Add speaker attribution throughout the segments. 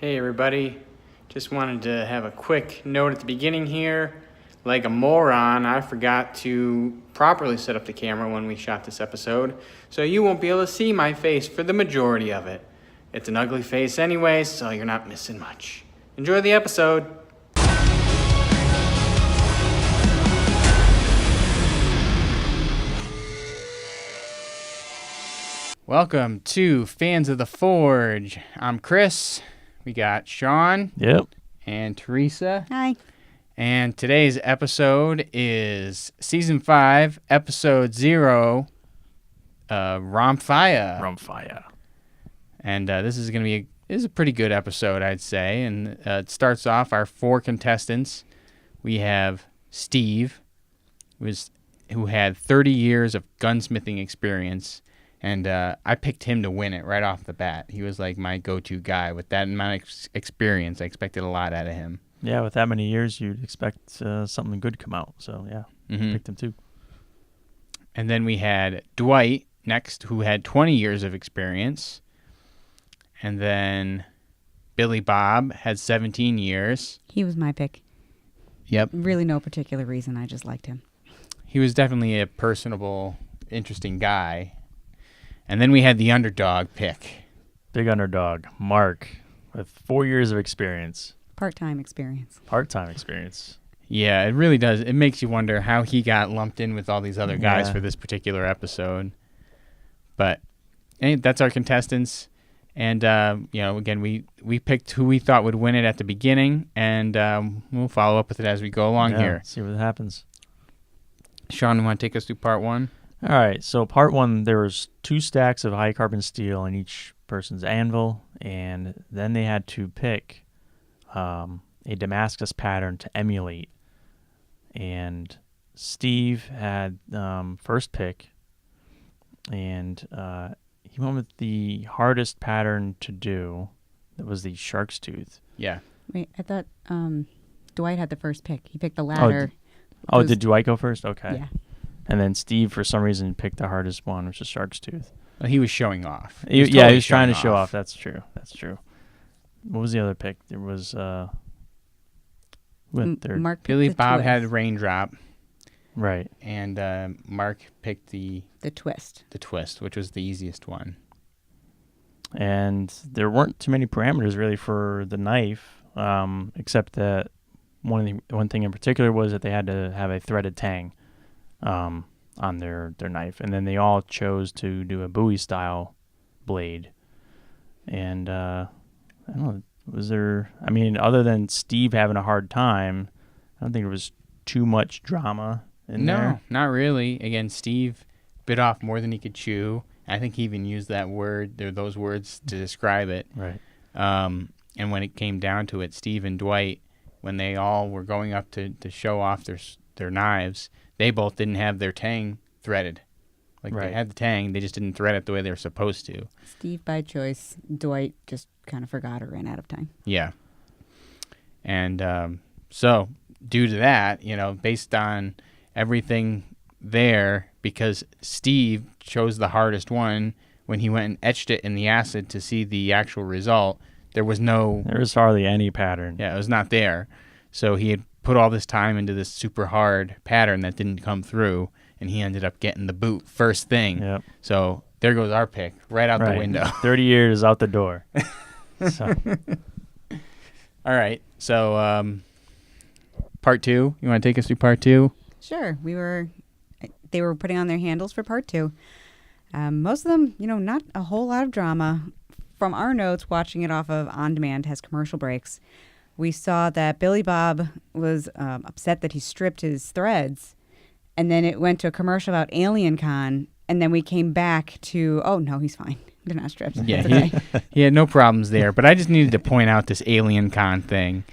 Speaker 1: Hey everybody, just wanted to have a quick note at the beginning here. Like a moron, I forgot to properly set up the camera when we shot this episode, so you won't be able to see my face for the majority of it. It's an ugly face anyway, so you're not missing much. Enjoy the episode. Welcome to Fans of the Forge. I'm Chris. We got Sean.
Speaker 2: Yep.
Speaker 1: And Teresa.
Speaker 3: Hi.
Speaker 1: And today's episode is Season 5, Episode 0, Rhomphaia.
Speaker 2: Rhomphaia.
Speaker 1: And this is going to be a pretty good episode, I'd say. And it starts off our 4 contestants. We have Steve, who had 30 years of gunsmithing experience. And I picked him to win it right off the bat. He was like my go-to guy. With that amount of experience, I expected a lot out of him.
Speaker 2: Yeah, with that many years, you'd expect something good to come out. So, yeah, picked him too.
Speaker 1: And then we had Dwight next, who had 20 years of experience. And then Billy Bob had 17 years.
Speaker 3: He was my pick.
Speaker 1: Yep.
Speaker 3: Really no particular reason. I just liked him.
Speaker 1: He was definitely a personable, interesting guy. And then we had the underdog pick.
Speaker 2: Big underdog, Mark, with 4 years of experience.
Speaker 3: Part-time experience.
Speaker 2: Part-time experience.
Speaker 1: Yeah, it really does. It makes you wonder how he got lumped in with all these other guys for this particular episode. But that's our contestants. And, again, we picked who we thought would win it at the beginning. And we'll follow up with it as we go along here.
Speaker 2: See what happens.
Speaker 1: Sean, you want to take us through part 1?
Speaker 2: All right, so part 1, there was 2 stacks of high carbon steel in each person's anvil, and then they had to pick a Damascus pattern to emulate. And Steve had first pick, and he went with the hardest pattern to do. That was the shark's tooth.
Speaker 1: Yeah.
Speaker 3: Wait, I thought Dwight had the first pick. He picked the ladder.
Speaker 2: Did Dwight go first? Okay.
Speaker 3: Yeah.
Speaker 2: And then Steve, for some reason, picked the hardest one, which is shark's tooth.
Speaker 1: Well, he was showing off.
Speaker 2: He was trying to show off. That's true. What was the other pick? There was
Speaker 3: Mark.
Speaker 1: Billy Bob
Speaker 3: twist.
Speaker 1: had raindrop.
Speaker 2: Right.
Speaker 1: And Mark picked the
Speaker 3: twist.
Speaker 1: The twist, which was the easiest one.
Speaker 2: And there weren't too many parameters really for the knife, except that one thing in particular was that they had to have a threaded tang on their knife, and then they all chose to do a Bowie style blade. And I don't know, was there? I mean, other than Steve having a hard time, I don't think there was too much drama in there.
Speaker 1: No, not really. Again, Steve bit off more than he could chew. I think he even used those words to describe it.
Speaker 2: Right.
Speaker 1: And when it came down to it, Steve and Dwight, when they all were going up to show off their knives, they both didn't have their tang threaded. They had the tang, they just didn't thread it the way they were supposed to.
Speaker 3: Steve by choice. Dwight just kind of forgot or ran out of time.
Speaker 1: Yeah. And so, due to that, based on everything there, because Steve chose the hardest one, when he went and etched it in the acid to see the actual result, there was
Speaker 2: hardly any pattern.
Speaker 1: Yeah, it was not there. So he had put all this time into this super hard pattern that didn't come through, and he ended up getting the boot first thing.
Speaker 2: Yep.
Speaker 1: So there goes our pick, right out the window.
Speaker 2: 30 years out the door. So.
Speaker 1: All right, so part 2. You want to take us through part 2?
Speaker 3: Sure. They were putting on their handles for part 2. Most of them, not a whole lot of drama. From our notes, watching it off of On Demand, has commercial breaks. We saw that Billy Bob was upset that he stripped his threads, and then it went to a commercial about Alien Con, and then we came back to, oh, no, he's fine. They're not stripped.
Speaker 1: Yeah, he had no problems there, but I just needed to point out this Alien Con thing.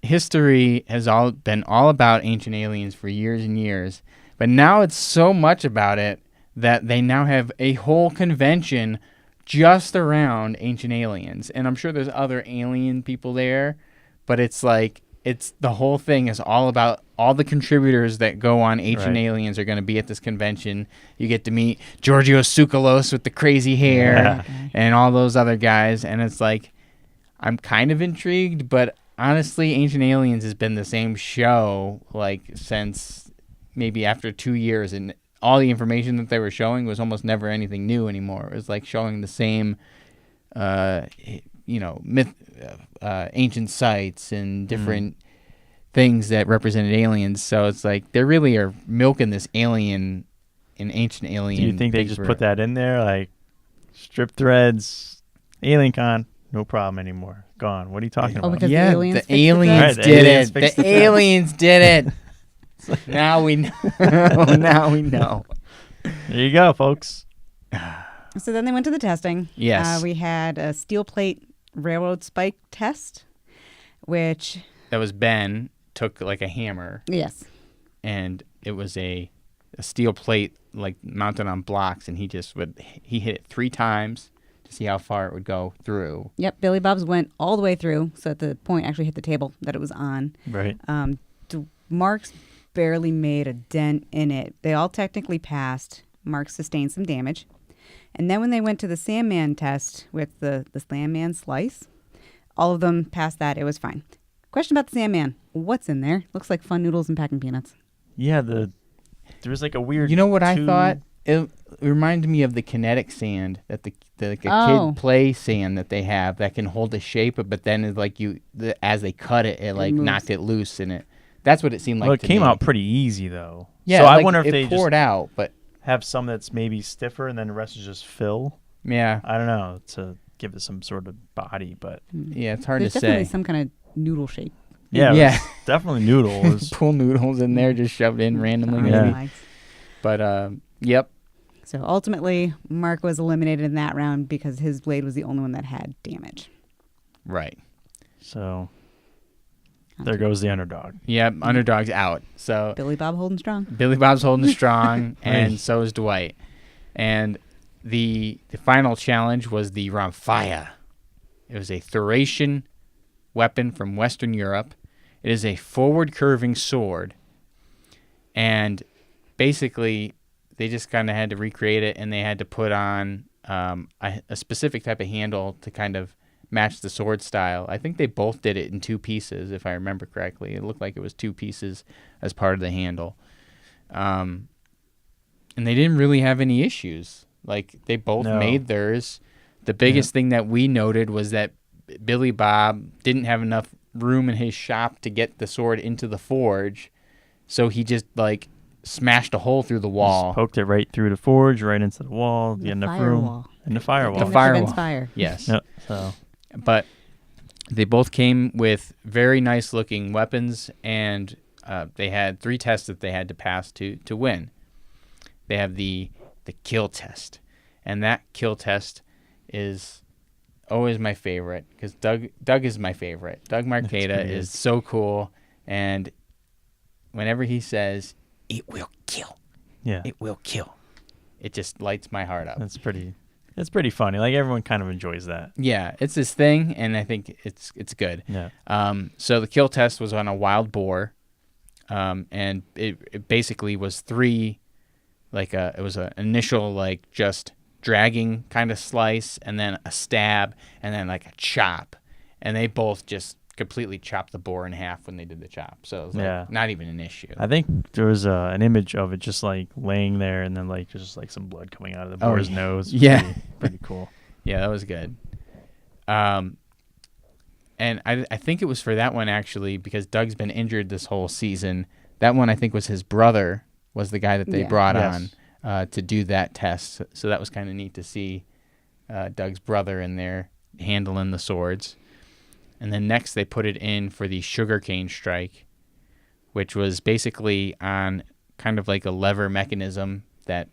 Speaker 1: History has been all about ancient aliens for years and years, but now it's so much about it that they now have a whole convention just around ancient aliens. And I'm sure there's other alien people there, but it's the whole thing is all about all the contributors that go on Ancient Aliens are going to be at this convention. You get to meet Giorgio Tsoukalos with the crazy hair and all those other guys. And it's I'm kind of intrigued, but honestly, Ancient Aliens has been the same show like since maybe after 2 years, and all the information that they were showing was almost never anything new anymore. It was like showing the same, ancient sites and different things that represented aliens. So it's like they really are milking this alien and Ancient Alien.
Speaker 2: Do you think they just put that in there, like strip threads, Alien Con, no problem anymore, gone? What are you talking about?
Speaker 3: Because the aliens
Speaker 1: did it. The aliens did it. Now we know. Now we know.
Speaker 2: There you go, folks.
Speaker 3: So then they went to the testing.
Speaker 1: Yes.
Speaker 3: We had a steel plate railroad spike test, which...
Speaker 1: That was Ben took like a hammer.
Speaker 3: Yes.
Speaker 1: And it was a steel plate like mounted on blocks, and he hit it 3 times to see how far it would go through.
Speaker 3: Yep. Billy Bob's went all the way through, so at the point actually hit the table that it was on.
Speaker 2: Right.
Speaker 3: Mark's barely made a dent in it. They all technically passed. Mark sustained some damage. And then when they went to the Sandman test with the Sandman slice, all of them passed that. It was fine. Question about the Sandman. What's in there? Looks like fun noodles and packing peanuts.
Speaker 2: Yeah, there was like a weird...
Speaker 1: You know what I thought? It reminded me of the kinetic sand that the kid play sand that they have that can hold a shape, but then it's like as they cut it, it like knocked it loose in it. That's what it seemed like.
Speaker 2: Well, it
Speaker 1: to
Speaker 2: came
Speaker 1: me.
Speaker 2: out pretty easy though.
Speaker 1: Yeah,
Speaker 2: so
Speaker 1: like
Speaker 2: I wonder if they
Speaker 1: poured
Speaker 2: just
Speaker 1: out, but
Speaker 2: have some that's maybe stiffer and then the rest is just fill.
Speaker 1: Yeah,
Speaker 2: I don't know, to give it some sort of body, but
Speaker 1: yeah, it's hard
Speaker 3: There's
Speaker 1: to
Speaker 3: definitely
Speaker 1: say.
Speaker 3: some kind of noodle shape.
Speaker 2: Yeah,
Speaker 1: yeah.
Speaker 2: Definitely noodles.
Speaker 1: Pull noodles in there, just shoved in randomly.
Speaker 2: Yeah.
Speaker 1: Maybe. But yep.
Speaker 3: So ultimately, Mark was eliminated in that round because his blade was the only one that had damage.
Speaker 1: Right.
Speaker 2: So there goes the underdog.
Speaker 1: Yep, underdog's out. So
Speaker 3: Billy Bob holding strong.
Speaker 1: Billy Bob's holding strong, and so is Dwight. And the final challenge was the Rhomphaia. It was a Thracian weapon from Western Europe. It is a forward-curving sword, and basically they just kind of had to recreate it, and they had to put on a specific type of handle to kind of match the sword style. I think they both did it in 2 pieces, if I remember correctly. It looked like it was 2 pieces as part of the handle. And they didn't really have any issues. Like, they both made theirs. The biggest thing that we noted was that Billy Bob didn't have enough room in his shop to get the sword into the forge, so he just, like, smashed a hole through the wall.
Speaker 2: Just poked it right through the forge, right into the wall, the enough room.
Speaker 3: Firewall.
Speaker 2: In the firewall.
Speaker 1: The firewall.
Speaker 3: Fire.
Speaker 1: Yes.
Speaker 2: Yep. So.
Speaker 1: But they both came with very nice-looking weapons, and they had 3 tests that they had to pass to win. They have the kill test, and that kill test is always my favorite because Doug is my favorite. Doug Marqueta is so cool, and whenever he says, "It will kill," it will kill. It just lights my heart up.
Speaker 2: It's pretty funny. Like, everyone kind of enjoys that.
Speaker 1: Yeah, it's his thing, and I think it's good.
Speaker 2: Yeah.
Speaker 1: So the kill test was on a wild boar, and it basically was 3, like it was an initial like just dragging kind of slice, and then a stab, and then like a chop, and they both just completely chopped the boar in half when they did the chop. So it was like not even an issue.
Speaker 2: I think there was an image of it just like laying there, and then like just like some blood coming out of the boar's nose.
Speaker 1: Yeah,
Speaker 2: pretty cool.
Speaker 1: Yeah, that was good. And I think it was for that one actually because Doug's been injured this whole season. That one I think was his brother was the guy that they brought on to do that test. So that was kind of neat to see Doug's brother in there handling the swords. And then next they put it in for the Sugarcane Strike, which was basically on kind of like a lever mechanism that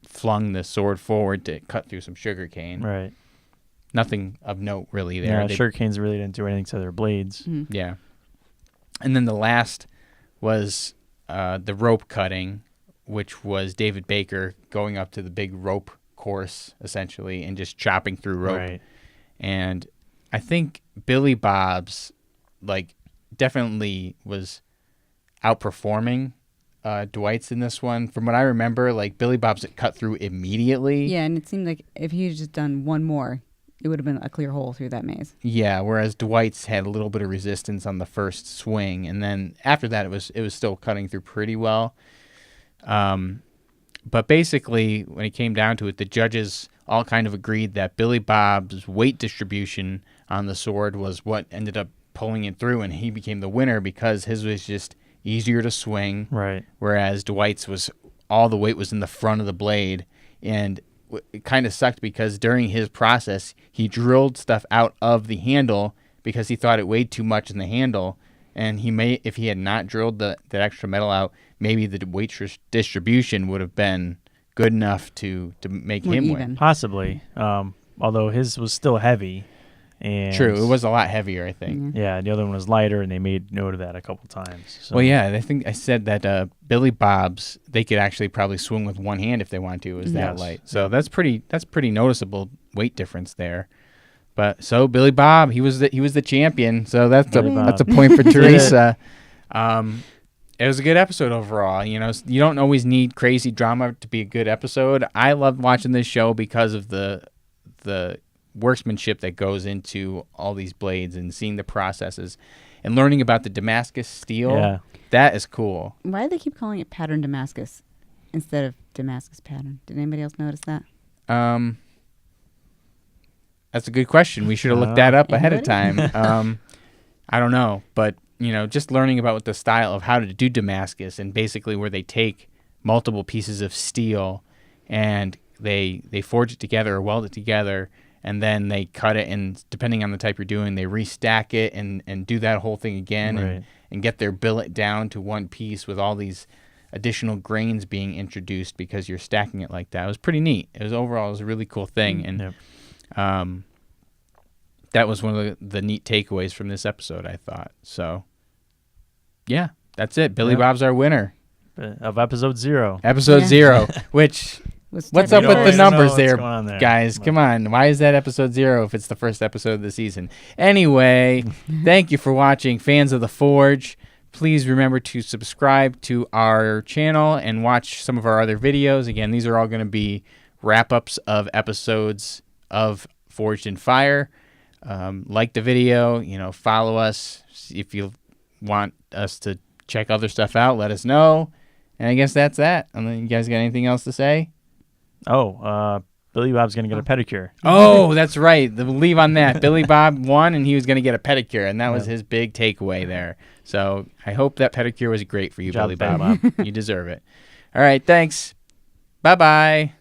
Speaker 1: flung the sword forward to cut through some sugarcane.
Speaker 2: Right.
Speaker 1: Nothing of note really there.
Speaker 2: Yeah, sugarcanes really didn't do anything to their blades.
Speaker 3: Mm-hmm.
Speaker 1: Yeah. And then the last was the rope cutting, which was David Baker going up to the big rope course, essentially, and just chopping through rope.
Speaker 2: Right.
Speaker 1: And I think Billy Bob's, like, definitely was outperforming Dwight's in this one. From what I remember, like, Billy Bob's cut through immediately.
Speaker 3: Yeah, and it seemed like if he had just done one more, it would have been a clear hole through that maze.
Speaker 1: Yeah, whereas Dwight's had a little bit of resistance on the first swing, and then after that, it was still cutting through pretty well. But basically, when it came down to it, the judges all kind of agreed that Billy Bob's weight distribution on the sword was what ended up pulling it through, and he became the winner because his was just easier to swing.
Speaker 2: Right.
Speaker 1: Whereas Dwight's was all the weight was in the front of the blade, and it kind of sucked because during his process, he drilled stuff out of the handle because he thought it weighed too much in the handle, and if he had not drilled that extra metal out, maybe the weight distribution would have been good enough to make him win.
Speaker 2: Possibly. Although his was still heavy. And
Speaker 1: True, it was a lot heavier, I think.
Speaker 2: Yeah, the other one was lighter, and they made note of that a couple times. So.
Speaker 1: Well, yeah, I think I said that Billy Bob's, they could actually probably swing with one hand if they want to. It was that light. So that's pretty pretty weight difference there. But so Billy Bob, he was the champion. So that's a point for Teresa. It was a good episode overall. You know, you don't always need crazy drama to be a good episode. I loved watching this show because of the workmanship that goes into all these blades and seeing the processes and learning about the Damascus steel. Yeah. That is cool.
Speaker 3: Why do they keep calling it pattern Damascus instead of Damascus pattern? Did anybody else notice that?
Speaker 1: That's a good question. We should have looked that up ahead of time. I don't know, but you know, just learning about the style of how to do Damascus and basically where they take multiple pieces of steel and they forge it together or weld it together, and then they cut it, and depending on the type you're doing, they restack it and do that whole thing again and get their billet down to one piece with all these additional grains being introduced because you're stacking it like that. It was pretty neat. It was a really cool thing. And that was one of the neat takeaways from this episode, I thought. So, yeah, that's it. Billy Bob's our winner.
Speaker 2: Of episode 0.
Speaker 1: Episode 0, which... What's up with the numbers there, guys? Come on. Why is that episode 0 if it's the first episode of the season? Anyway, thank you for watching, fans of The Forge. Please remember to subscribe to our channel and watch some of our other videos. Again, these are all going to be wrap-ups of episodes of Forged in Fire. Like the video, follow us. If you want us to check other stuff out, let us know. And I guess that's that. And then you guys got anything else to say?
Speaker 2: Billy Bob's going to get a pedicure.
Speaker 1: Oh, that's right. We'll leave on that. Billy Bob won, and he was going to get a pedicure, and that was his big takeaway there. So I hope that pedicure was great for you, Billy Bob. You deserve it. All right, thanks. Bye-bye.